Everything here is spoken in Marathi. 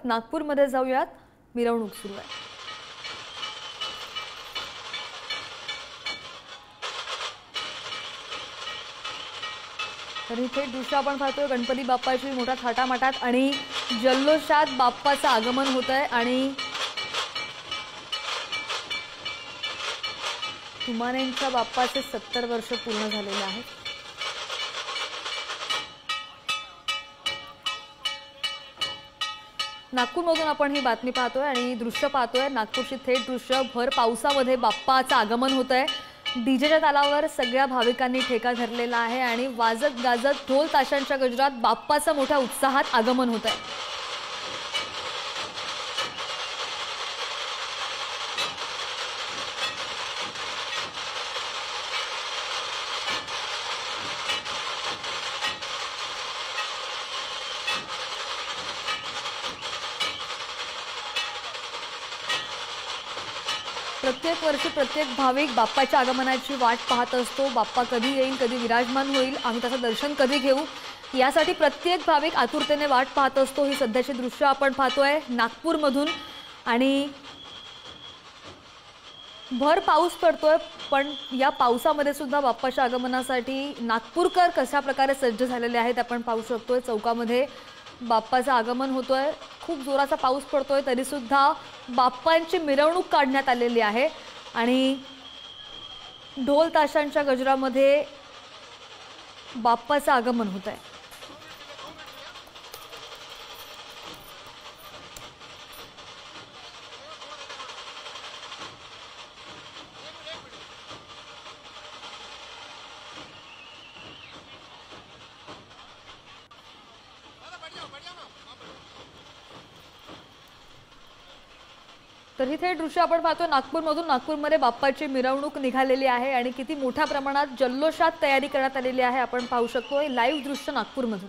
नागपूरमध्ये जाऊयात, मिरवणूक सुरू आहे। तर इथे दृश्य आपण पाहतोय गणपती बाप्पाची मोठ्या थाटामाटात आणि जल्लोषात बाप्पाचं आगमन होत आहे आणि तुमानेंच्या बाप्पाचे 70 वर्ष पूर्ण झालेले आहेत। नागपूरमधून आपण ही बातमी पाहतोय आणि दृश्य पाहतोय। नागपूरची थेट दृश्य भर पावसामध्ये बाप्पाचं आगमन होत आहे। डीजेच्या तालावर सगळ्या भाविकांनी ठेका धरलेला आहे आणि वाजत गाजत ढोल ताशांच्या गजरात बाप्पाचं मोठ्या उत्साहात आगमन होत आहे। प्रत्येक वर्षी प्रत्येक भाविक बाप्पाच्या आगमनाची वाट पाहत असतो। बाप्पा कधी येईल, कधी विराजमान होईल, आम्ही त्याचं दर्शन कधी घेऊ, यासाठी प्रत्येक भाविक आतुरतेने वाट पाहत असतो। ही सध्याची दृश्य आपण पाहतोय नागपूरमधून आणि भर पाऊस पडतोय, पण या पावसामध्ये सुद्धा बाप्पाच्या आगमनासाठी नागपूरकर कशा प्रकारे सज्ज झालेले आहेत आपण पाहू शकतोय। चौकामध्ये बाप्पाचं आगमन होतोय, खूप जोराचा पाऊस पडतोय, तरी सुद्धा बाप्पांची मिरवणूक काढण्यात आलेली आहे आणि ढोल ताशांच्या गजरामध्ये बाप्पाचं आगमन होत आहे। तर इथे दृश्य आपण पाहतो नागपूरमधून। नागपूरमध्ये बाप्पाची मिरवणूक निघालेली आहे आणि किती मोठ्या प्रमाणात जल्लोषात तयारी करण्यात आलेली आहे आपण पाहू शकतो। लाईव्ह दृश्य नागपूरमधून।